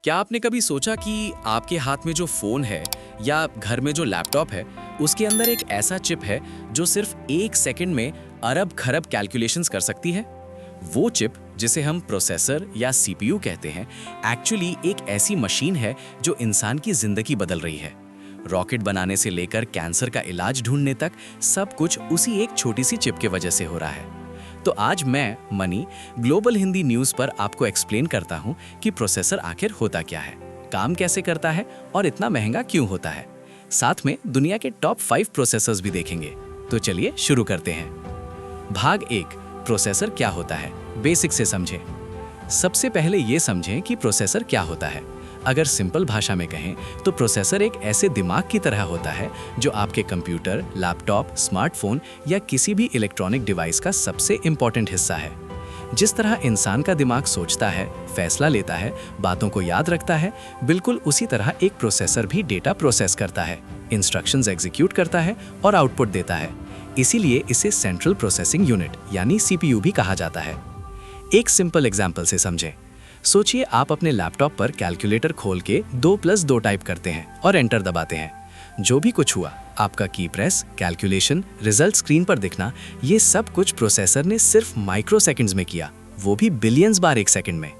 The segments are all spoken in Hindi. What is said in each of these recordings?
क्या आपने कभी सोचा कि आपके हाथ में जो फोन है या घर में जो लैपटॉप है, उसके अंदर एक ऐसा चिप है जो सिर्फ 1 सेकंड में अरब खरब कैलकुलेशंस कर सकती है? वो चिप, जिसे हम प्रोसेसर या सीपीयू कहते हैं, एक्चुअली एक ऐसी मशीन है जो इंसान की जिंदगी बदल रही है। रॉकेट बनाने से लेकर कैंसर का इलाज ढूंढने तक सब कुछ उसी एक छोटी सी चिप की वजह से हो रहा है। तो आज मैं मनी ग्लोबल हिंदी न्यूज़ पर आपको एक्सप्लेन करता हूं कि प्रोसेसर आखिर होता क्या है, काम कैसे करता है और इतना महंगा क्यों होता है। साथ में दुनिया के टॉप 5 प्रोसेसर्स भी देखेंगे। तो चलिए शुरू करते हैं। भाग 1, प्रोसेसर क्या होता है, बेसिक से समझें। सबसे पहले ये समझें कि प्रोसेसर क्या होता है। अगर सिंपल भाषा में कहें तो प्रोसेसर एक ऐसे दिमाग की तरह होता है जो आपके कंप्यूटर, लैपटॉप, स्मार्टफोन या किसी भी इलेक्ट्रॉनिक डिवाइस का सबसे इम्पोर्टेंट हिस्सा है। जिस तरह इंसान का दिमाग सोचता है, फैसला लेता है, बातों को याद रखता है, बिल्कुल उसी तरह एक प्रोसेसर भी डेटा प्रोसेस करता है, इंस्ट्रक्शंस एग्जीक्यूट करता है और आउटपुट देता है। इसीलिए इसे सेंट्रल प्रोसेसिंग यूनिट यानी सीपीयू भी कहा जाता है। एक सिंपल एग्जाम्पल से समझें। सोचिए आप अपने लैपटॉप पर कैलकुलेटर खोल के 2+2 टाइप करते हैं और एंटर दबाते हैं। जो भी कुछ हुआ, आपका की प्रेस, कैलकुलेशन, रिजल्ट स्क्रीन पर दिखना, ये सब कुछ प्रोसेसर ने सिर्फ माइक्रो सेकंड्स में किया, वो भी बिलियंस बार 1 सेकंड में।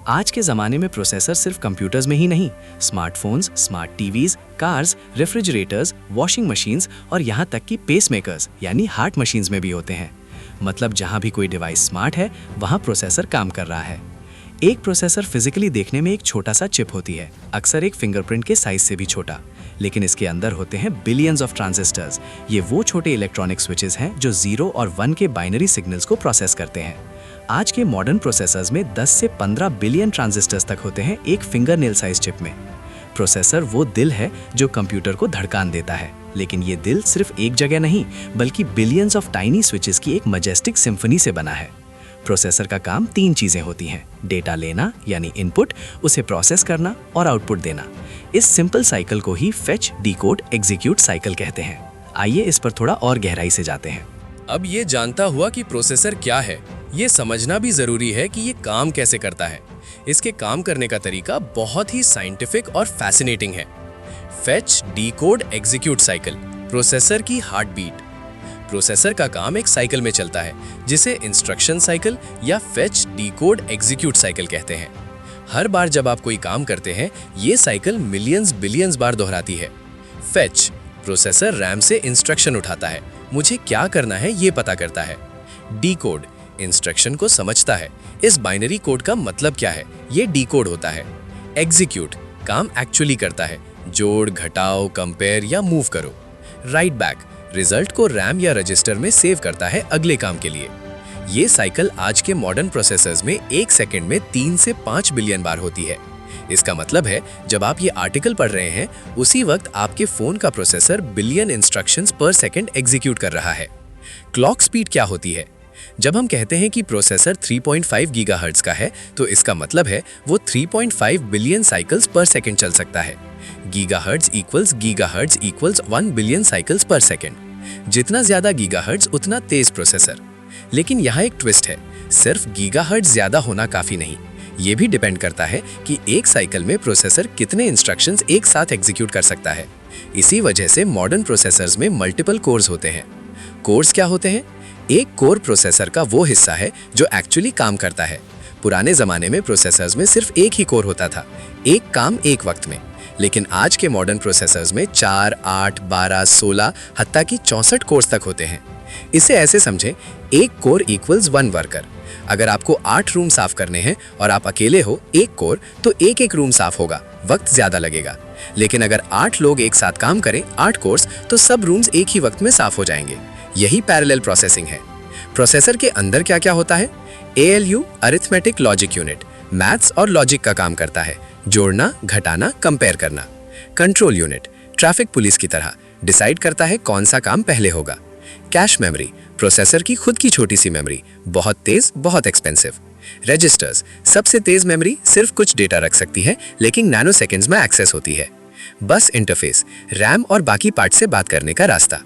आज के ज़माने में प्रोसेसर सिर्फ कंप्यूटर्स में ही नहीं, smartphones, smart TVs, cars, refrigerators, washing machines और यहाँ तक कि पेसमेकर्स यानी हार्ट मशीन्स में भी होते हैं। मतलब जहाँ भी कोई डिवाइस स्मार्ट है, वहाँ प्रोसेसर काम कर रहा है। एक प्रोसेसर फिजिकली देखने में एक छोटा सा चिप होती है, अक्सर एक फिंगरप्रिंट के साइज से भी छोटा, लेकिन इसके अंदर होते हैं बिलियंस ऑफ ट्रांजिस्टर्स। ये वो छोटे इलेक्ट्रॉनिक स्विचेस हैं जो 0 और 1 के बाइनरी सिग्नल्स को प्रोसेस करते हैं। आज के मॉडर्न प्रोसेसर्स में 10 से 15 बिलियन ट्रांजिस्टर्स तक होते हैं एक फिंगर नेल साइज चिप में। प्रोसेसर वो दिल है जो कंप्यूटर को धड़कन देता है, लेकिन ये दिल सिर्फ एक जगह नहीं, बल्कि बिलियंस ऑफ टाइनी स्विचेस की एक मैजेस्टिक सिम्फनी से बना है। प्रोसेसर का काम 3 चीजें होती हैं: डेटा लेना यानी इनपुट, उसे प्रोसेस करना और आउटपुट देना। इस सिंपल साइकिल को ही फेच, डिकोड, एग्जीक्यूट साइकिल कहते हैं। आइए इस पर थोड़ा और गहराई से जाते हैं। अब ये जानता हुआ कि प्रोसेसर क्या है, ये समझना भी जरूरी है कि ये काम कैसे करता है। इसके काम करने का तरीका बहुत ही साइंटिफिक और फैसिनेटिंग है। Fetch, decode, execute cycle processor की हार्ट बीट। प्रोसेसर का काम एक साइकिल में चलता है जिसे इंस्ट्रक्शन साइकिल या फेच, डिकोड, एग्जीक्यूट साइकिल कहते हैं। हर बार जब आप कोई काम करते हैं, ये साइकिल मिलियंस बिलियंस बार दोहराती है। फेच, प्रोसेसर रैम से इंस्ट्रक्शन उठाता है, मुझे क्या करना है ये पता करता है। डिकोड, इंस्ट्रक्शन को समझता है, इस बाइनरी कोड का मतलब क्या है, ये डिकोड होता है। एग्जीक्यूट, काम एक्चुअली करता है, जोड़, घटाओ, कंपेयर या मूव करो। राइट बैक, रिजल्ट को रैम या रजिस्टर में सेव करता है अगले काम के लिए। ये साइकिल आज के मॉडर्न प्रोसेसर्स में 1 सेकंड में 3 से 5 बिलियन बार होती है। इसका मतलब है जब आप ये आर्टिकल पढ़ रहे हैं, उसी वक्त आपके फोन का प्रोसेसर बिलियन इंस्ट्रक्शंस पर सेकंड एग्जीक्यूट कर रहा है। क्लॉक स्पीड क्या होती है? जब हम कहते हैं कि प्रोसेसर 3.5 गीगाहर्ट्ज का है, तो इसका मतलब है वो 3.5 बिलियन साइकिल्स पर सेकंड चल सकता है। गीगाहर्ट्ज इक्वल्स 1 बिलियन साइकिल्स पर सेकंड। जितना ज्यादा गीगाहर्ट्ज उतना तेज प्रोसेसर। लेकिन यहाँ एक ट्विस्ट है, सिर्फ गीगाहर्ट्ज ज्यादा होना काफी नहीं, ये भी डिपेंड करता है कि एक साइकिल में प्रोसेसर कितने इंस्ट्रक्शंस एक साथ एग्जीक्यूट कर सकता है। इसी वजह से मॉडर्न प्रोसेसर्स में मल्टीपल कोर्स होते हैं। कोर्स क्या होते हैं? एक कोर प्रोसेसर का वो हिस्सा है जो एक्चुअली काम करता है। पुराने जमाने में प्रोसेसर्स में सिर्फ एक ही कोर होता था, एक काम एक वक्त में। लेकिन आज के मॉडर्न प्रोसेसर्स में 4, 8, 12, 16 हत्ता कि 64 कोर्स तक होते हैं। इसे ऐसे समझें, एक कोर इक्वल्स 1 वर्कर। अगर आपको 8 रूम साफ करने हैं और आप अकेले हो एक कोर, तो एक रूम साफ होगा, वक्त ज्यादा लगेगा। लेकिन अगर 8 लोग एक साथ काम करें, 8 कोर्स, तो सब रूम्स एक ही वक्त में साफ हो जाएंगे। यही पैरेलल प्रोसेसिंग है। प्रोसेसर के अंदर क्या क्या होता है? ALU, arithmetic logic unit, maths और लॉजिक का काम करता है, जोड़ना, घटाना, कंपेयर करना। कंट्रोल यूनिट, ट्रैफिक पुलिस की तरह, डिसाइड करता है कौन सा काम पहले होगा। कैश मेमोरी, प्रोसेसर की खुद की छोटी सी मेमोरी, बहुत तेज, बहुत एक्सपेंसिव। रजिस्टर्स, सबसे तेज मेमोरी, सिर्फ कुछ डेटा रख सकती है, लेकिन नैनो सेकेंड्स में एक्सेस होती है। बस इंटरफेस, रैम और बाकी पार्ट से बात करने का रास्ता।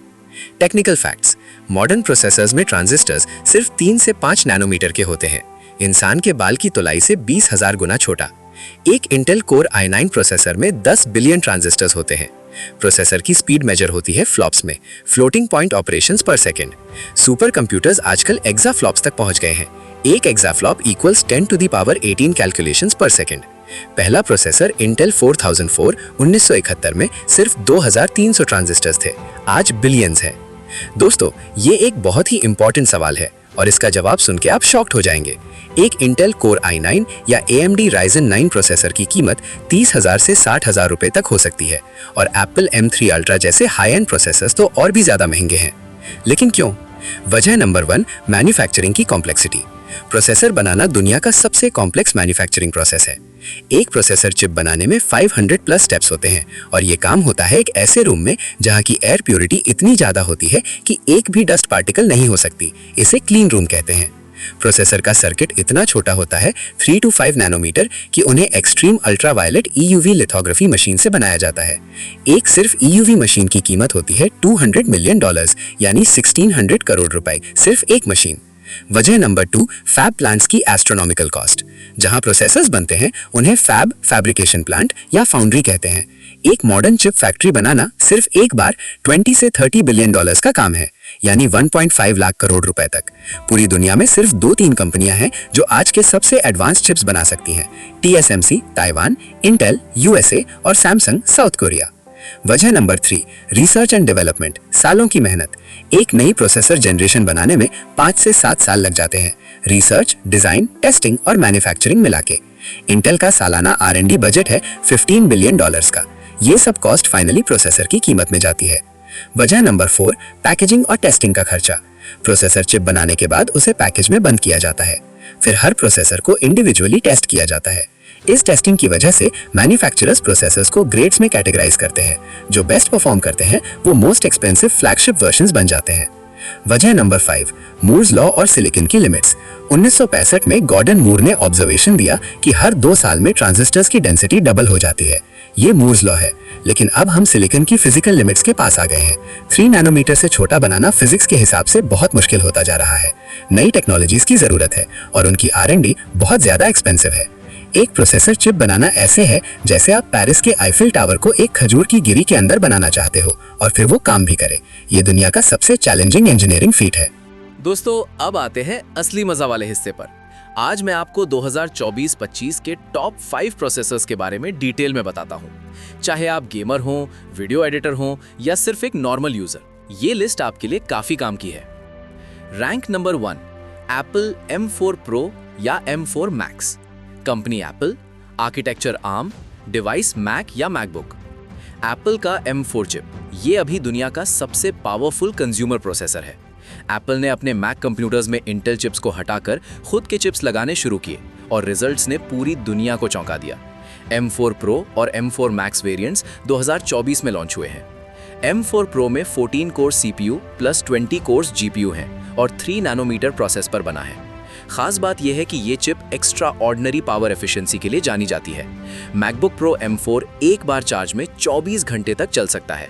टेक्निकल फैक्ट्स, मॉडर्न प्रोसेसर्स में ट्रांजिस्टर्स सिर्फ 3 से 5 नैनोमीटर के होते हैं। इंसान के बाल की तौलाई से 20,000 गुना छोटा। एक इंटेल कोर i9 प्रोसेसर में 10 बिलियन ट्रांजिस्टर्स होते हैं। प्रोसेसर की स्पीड मेजर होती है फ्लॉप्स में, floating point operations per second. Supercomputers आजकल एक्सा फ्लॉप्स तक पहुंच गए हैं। एक exaflop equals 10 to the power 18 calculations per second. पहला प्रोसेसर इंटेल 4004 1971 में सिर्फ 2300 ट्रांजिस्टर्स थे, आज बिलियंस हैं। दोस्तों, ये एक बहुत ही इंपॉर्टेंट सवाल है और इसका जवाब सुन के आप शॉक्ड हो जाएंगे। एक इंटेल कोर i9 या AMD Ryzen 9 प्रोसेसर की कीमत 30,000 से 60,000 रुपए तक हो सकती है और एप्पल M3 Ultra जैसे हाई एंड प्रोसेसर्स तो और भी ज्यादा महंगे हैं। लेकिन क्यों? वजह नंबर 1, मैन्युफैक्चरिंग की कॉम्प्लेक्सिटी। प्रोसेसर बनाना दुनिया का सबसे कॉम्प्लेक्स मैन्युफैक्चरिंग प्रोसेस है। एक प्रोसेसर चिप बनाने में 500 प्लस स्टेप्स होते हैं और ये काम होता है एक ऐसे रूम में जहाँ की एयर प्योरिटी इतनी ज्यादा होती है कि एक भी डस्ट पार्टिकल नहीं हो सकती। इसे क्लीन रूम कहते हैं। प्रोसेसर का सर्किट इतना छोटा होता है 3 to 5 नैनोमीटर कि उन्हें extreme ultraviolet EUV lithography machine से बनाया जाता है। एक सिर्फ EUV मशीन की कीमत होती है $200 मिलियन यानी 1600 करोड़ रुपए, सिर्फ एक मशीन। वजह नंबर 2, फैब प्लांट्स की एस्ट्रोनॉमिकल कॉस्ट। जहां प्रोसेसर्स बनते हैं उन्हें फैब्रिकेशन प्लांट या फाउंड्री कहते हैं। एक मॉडर्न चिप फैक्ट्री बनाना सिर्फ एक बार 20 से 30 बिलियन डॉलर्स का काम है, यानी 1.5 लाख करोड़ रुपए तक। पूरी दुनिया में सिर्फ 2-3 कंपनियां हैं जो आज के सबसे एडवांस चिप्स बना सकती हैं, TSMC ताइवान, इंटेल USA और सैमसंग साउथ कोरिया। वजह नंबर 3, रिसर्च एंड डेवलपमेंट, सालों की मेहनत। एक नई प्रोसेसर जनरेशन बनाने में 5 से 7 साल लग जाते हैं, रिसर्च, डिजाइन, टेस्टिंग और मैन्युफैक्चरिंग मिला के। इंटेल का सालाना R&D बजट है $15 बिलियन का। ये सब कॉस्ट फाइनली प्रोसेसर की कीमत में जाती है। वजह नंबर 4, पैकेजिंग और टेस्टिंग का खर्चा। प्रोसेसर चिप बनाने के बाद उसे पैकेज में बंद किया जाता है, फिर हर प्रोसेसर को इंडिविजुअली टेस्ट किया जाता है। इस टेस्टिंग की वजह से मैन्युफैक्चरर्स प्रोसेसर्स को ग्रेड्स में कैटेगराइज करते हैं। जो बेस्ट परफॉर्म करते हैं वो मोस्ट एक्सपेंसिव फ्लैगशिप वर्जन्स बन जाते हैं। वजह नंबर 5, मूर्स लॉ और सिलिकॉन की लिमिट्स। 1965 में गॉर्डन मूर ने ऑब्जर्वेशन दिया कि हर 2 साल में ट्रांजिस्टर्स की डेंसिटी डबल हो जाती है। ये मूर्स लॉ है, लेकिन अब हम सिलिकॉन की फिजिकल लिमिट्स के पास आ गए हैं। 3 नैनोमीटर से छोटा बनाना फिजिक्स के हिसाब से बहुत मुश्किल होता जा रहा है। नई टेक्नोलॉजीज की जरूरत है और उनकी R&D बहुत ज्यादा एक्सपेंसिव है। एक प्रोसेसर चिप बनाना ऐसे है जैसे आप पेरिस के आईफिल टावर को एक खजूर की गिरी के अंदर बनाना चाहते हो और फिर वो काम भी करे। ये दुनिया का सबसे चैलेंजिंग इंजीनियरिंग फीट है। दोस्तों, अब आते हैं असली मजा वाले हिस्से पर। आज मैं आपको 2024-25 के टॉप 5 प्रोसेसर्स के बारे में डिटेल में बताता हूँ। चाहे आप गेमर हो, वीडियो एडिटर हो या सिर्फ एक नॉर्मल यूजर, ये लिस्ट आपके लिए काफी काम की है। Rank number 1, Apple M4 Pro या M4 Max। Company Apple, architecture ARM, device Mac या मैकबुक। एप्पल का M4 चिप, ये अभी दुनिया का सबसे पावरफुल कंज्यूमर प्रोसेसर है। एप्पल ने अपने मैक कंप्यूटर्स में इंटेल चिप्स को हटाकर खुद के चिप्स लगाने शुरू किए और रिजल्ट्स ने पूरी दुनिया को चौंका दिया। M4 Pro और M4 Max वेरिएंट्स 2024 में लॉन्च हुए हैं। M4 Pro में 14 core CPU plus 20 course GPU हैं और 3 नैनोमीटर प्रोसेस पर बना है। खास बात यह है कि ये chip extra ordinary power efficiency के लिए जानी जाती है। मैकबुक प्रो M4 एक बार चार्ज में 24 घंटे तक चल सकता है।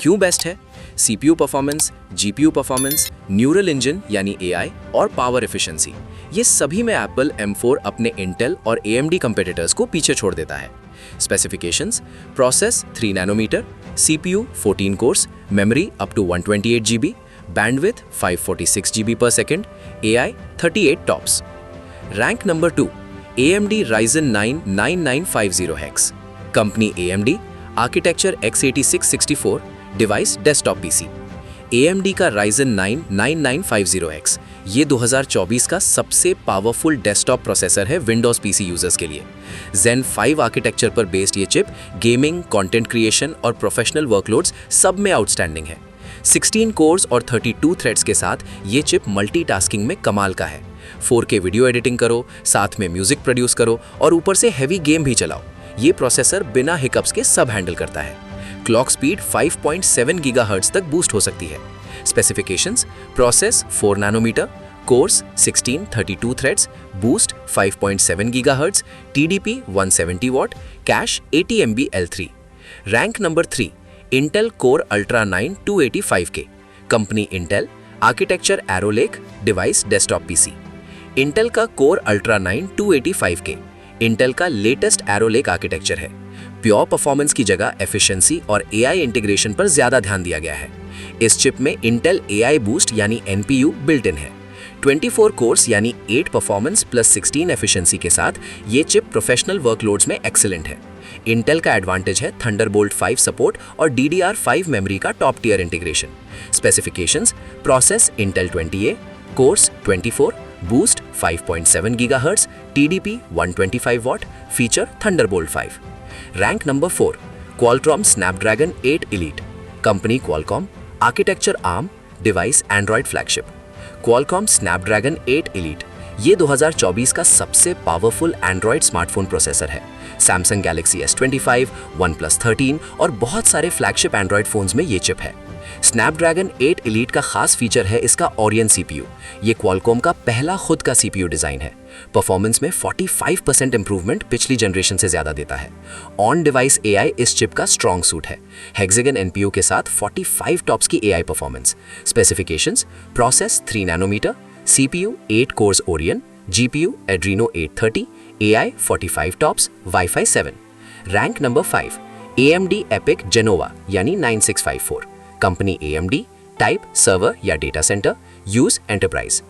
क्यों बेस्ट है? CPU performance, GPU performance, neural engine यानी AI और पावर एफिशिएंसी, ये सभी में एप्पल M4 अपने इंटेल और AMD कंपेटिटर्स को पीछे छोड़ देता है। Specifications: process 3 nanometre, CPU 14 cores, memory up to 128 GB, bandwidth 546 GB per second, AI 38 tops. Rank number 2, AMD Ryzen 9 9950X। Company AMD, architecture x86-64, device desktop PC। AMD का Ryzen 9 9950X ये 2024 का सबसे पावरफुल डेस्कटॉप प्रोसेसर है विंडोज PC यूजर्स के लिए। Zen 5 आर्किटेक्चर पर बेस्ड ये चिप गेमिंग, कंटेंट क्रिएशन और प्रोफेशनल वर्कलोड्स सब में आउटस्टैंडिंग है। 16 कोर्स और 32 थ्रेड्स के साथ ये चिप मल्टीटास्किंग में कमाल का है। 4K वीडियो एडिटिंग करो, साथ में म्यूजिक प्रोड्यूस करो और ऊपर से हैवी गेम भी चलाओ। ये प्रोसेसर बिना हिकअप्स के सब हैंडल करता है। क्लॉक स्पीड 5.7 गीगाहर्ट्ज तक बूस्ट हो सकती है। Specifications: process 4 nanometre, cores 16 32 threads, boost 5.7 gigahertz, TDP 170 watt, cache 80 MB L3। Rank number 3, Intel Core Ultra 9 285K। Company Intel, architecture Arrow Lake, device desktop PC। Intel का कोर अल्ट्रा 9 285K इंटेल का लेटेस्ट एरो लेक आर्किटेक्चर है। प्योर परफॉर्मेंस की जगह एफिशिएंसी और एआई इंटीग्रेशन पर ज्यादा ध्यान दिया गया है। इस चिप में इंटेल एआई बूस्ट यानी एनपीयू बिल्ट इन है। 24 कोर्स यानी 8 परफॉर्मेंस प्लस 16 एफिशिएंसी के साथ ये चिप प्रोफेशनल वर्कलोड्स में एक्सीलेंट है। इंटेल का एडवांटेज है थंडरबोल्ट 5 सपोर्ट और DDR5 मेमोरी का top tier integration. Specifications: process Intel 20A, cores 24, boost 5.7 GHz, TDP 125 watt, feature Thunderbolt 5। Rank number 4, Qualcomm Snapdragon 8 Elite, company Qualcomm, architecture Arm, device Android flagship. Qualcomm Snapdragon 8 Elite ये 2024 का सबसे पावरफुल एंड्रॉयड स्मार्टफोन प्रोसेसर है। सैमसंग गैलेक्सी S25, OnePlus 13 और बहुत सारे फ्लैगशिप एंड्रॉयड फोन्स में ये चिप है। स्नैपड्रैगन 8 एलीट का खास फीचर है इसका ओरियन CPU। ये क्वालकॉम का पहला खुद का CPU डिजाइन है। परफॉर्मेंस में 45% इंप्रूवमेंट पिछली जनरेशन से ज्यादा देता है। ऑन डिवाइस AI इस चिप का स्ट्रॉन्ग सूट है। हेक्सागन NPU के साथ 45 टॉप्स की AI performance. Specifications: process 3 nanometre, CPU 8 cores Oryon, GPU Adreno 830, AI 45 tops, Wi-Fi 7। Rank number 5, AMD EPYC Genoa यानी 9654, कंपनी AMD, टाइप सर्वर या data centre, use enterprise.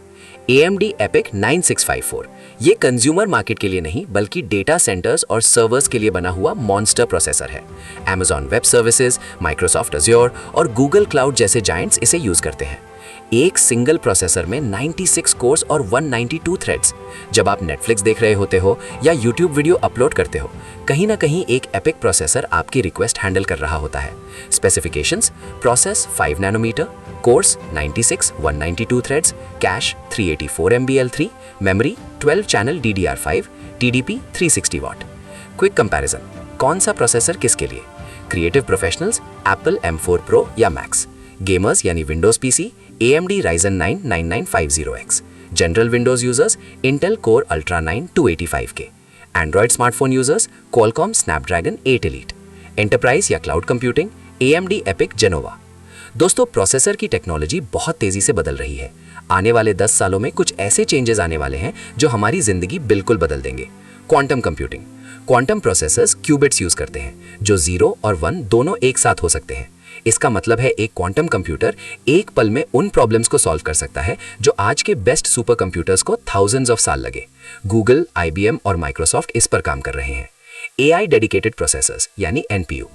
AMD EPYC 9654 ये कंज्यूमर मार्केट के लिए नहीं बल्कि डेटा सेंटर्स और सर्वर्स के लिए बना हुआ मॉन्स्टर प्रोसेसर है। Amazon web services, Microsoft Azure और Google क्लाउड जैसे जायंट्स इसे यूज करते हैं। एक सिंगल प्रोसेसर में 96 कोर्स और 192 थ्रेड्स। जब आप नेटफ्लिक्स देख रहे होते हो या यूट्यूब वीडियो अपलोड करते हो, कहीं ना कहीं एक एपिक प्रोसेसर आपकी रिक्वेस्ट हैंडल कर रहा होता है। Specifications: process 5 nanometer, cores 96, 192 threads, cache 384 MB L3, memory 12 channel DDR5, TDP 360 watt. Quick comparison: कौन सा प्रोसेसर किसके लिए? Creative professionals Apple M4 Pro या Max, गेमर्स यानी Windows PC AMD Ryzen 9 9950X, general Windows users Intel Core Ultra 9 285K, Android smartphone users Qualcomm Snapdragon 8 elite, enterprise या cloud computing AMD EPYC Genoa। दोस्तों, प्रोसेसर की टेक्नोलॉजी बहुत तेजी से बदल रही है। आने वाले 10 सालों में कुछ ऐसे चेंजेस आने वाले हैं जो हमारी जिंदगी बिल्कुल बदल देंगे। Quantum computing: quantum processors qubits use करते हैं जो 0 और 1 दोनों एक साथ हो सकते हैं। इसका मतलब है एक क्वांटम कंप्यूटर एक पल में उन प्रॉब्लम्स को सॉल्व कर सकता है जो आज के बेस्ट सुपर कंप्यूटर्स को थाउजेंड्स ऑफ साल लगे। गूगल, IBM और माइक्रोसॉफ्ट इस पर काम कर रहे हैं। AI डेडिकेटेड प्रोसेसर्स यानी NPU: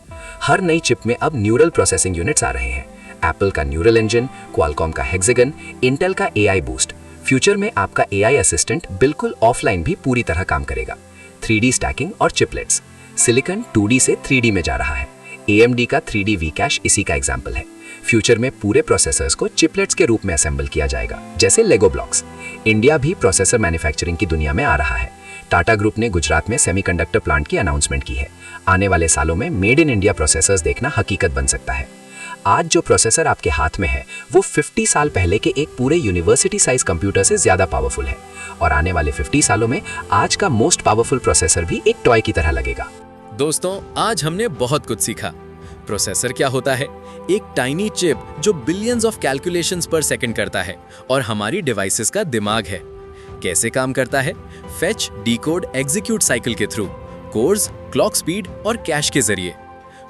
हर नई चिप में अब न्यूरल प्रोसेसिंग यूनिट्स आ रहे हैं। एप्पल का न्यूरल इंजन, क्वालकॉम का हेक्सागन, इंटेल का AI बूस्ट। फ्यूचर में आपका AI असिस्टेंट बिल्कुल ऑफलाइन भी पूरी तरह काम करेगा। 3D स्टैकिंग और चिपलेट्स: सिलिकॉन 2D से 3D में जा रहा है। AMD का 3D Vcache इसी का एग्जाम्पल है। फ्यूचर में पूरे प्रोसेसर्स को चिपलेट्स के रूप में असेंबल किया जाएगा, जैसे लेगो ब्लॉक्स। इंडिया भी प्रोसेसर मैन्युफैक्चरिंग की दुनिया में आ रहा है। टाटा ग्रुप ने गुजरात में सेमीकंडक्टर प्लांट की अनाउंसमेंट की है। आने वाले सालों में मेड इन इंडिया प्रोसेसर्स देखना हकीकत बन सकता है। आज जो प्रोसेसर आपके हाथ में है वो 50 साल पहले के एक पूरे यूनिवर्सिटी साइज कंप्यूटर से ज्यादा पावरफुल है, और आने वाले 50 सालों में आज का मोस्ट पावरफुल प्रोसेसर भी एक टॉय की तरह लगेगा। दोस्तों, आज हमने बहुत कुछ सीखा। प्रोसेसर क्या होता है? एक टाइनी चिप जो बिलियंस ऑफ कैलकुलेशंस पर सेकंड करता है और हमारी डिवाइसेस का दिमाग है। कैसे काम करता है? फेच, डिकोड, एग्जीक्यूट साइकिल के थ्रू, कोर्स, क्लॉक स्पीड और कैश के जरिए।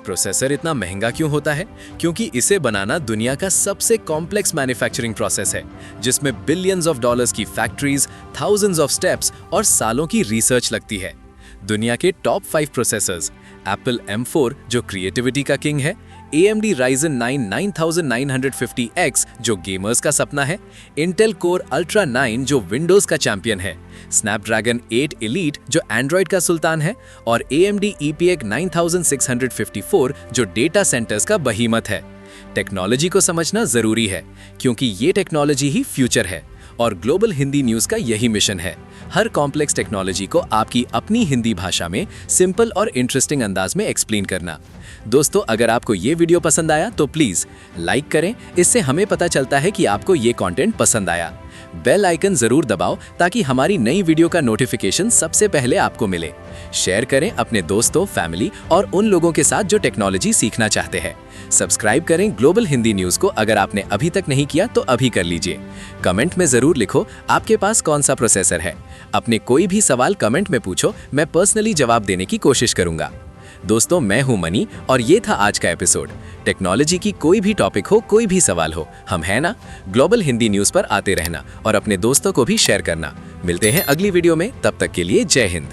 प्रोसेसर इतना महंगा क्यों होता है? क्योंकि इसे बनाना दुनिया का सबसे कॉम्प्लेक्स मैन्युफैक्चरिंग प्रोसेस है, जिसमें बिलियंस ऑफ डॉलर्स की फैक्ट्रीज, थाउजेंड्स ऑफ स्टेप्स और सालों की रिसर्च लगती है। दुनिया के टॉप 5 प्रोसेसर्स: एप्पल M4 जो क्रिएटिविटी का किंग है, AMD Ryzen 9 9950X जो गेमर्स का सपना है, इंटेल कोर अल्ट्रा 9 जो विंडोज का चैंपियन है, स्नैपड्रैगन 8 एलीट जो एंड्रॉयड का सुल्तान है, और AMD EPYC 9654 जो डेटा सेंटर्स का बहीमत है। टेक्नोलॉजी को समझना जरूरी है, क्योंकि ये टेक्नोलॉजी ही फ्यूचर है, और ग्लोबल हिंदी न्यूज़ का यही मिशन है, हर कॉम्प्लेक्स टेक्नोलॉजी को आपकी अपनी हिंदी भाषा में सिंपल और इंटरेस्टिंग अंदाज में एक्सप्लेन करना। दोस्तों, अगर आपको ये वीडियो पसंद आया तो प्लीज़ लाइक करें, इससे हमें पता चलता है कि आपको ये कंटेंट पसंद आया। बेल आइकन जरूर दबाओ ताकि हमारी नई वीडियो का नोटिफिकेशन सबसे पहले आपको मिले। शेयर करें अपने दोस्तों, फैमिली और उन लोगों के साथ जो टेक्नोलॉजी सीखना चाहते हैं। सब्सक्राइब करें ग्लोबल हिंदी न्यूज़ को अगर आपने अभी तक नहीं किया तो अभी कर लीजिए। कमेंट में जरूर लिखो आपके पास कौन सा प्रोसेसर है। अपने कोई भी सवाल कमेंट में पूछो, मैं पर्सनली जवाब देने की कोशिश करूंगा। दोस्तों, मैं हूं मनी और ये था आज का एपिसोड। टेक्नोलॉजी की कोई भी टॉपिक हो, कोई भी सवाल हो, हम हैं ना। ग्लोबल हिंदी न्यूज़ पर आते रहना और अपने दोस्तों को भी शेयर करना। मिलते हैं अगली वीडियो में, तब तक के लिए जय हिंद।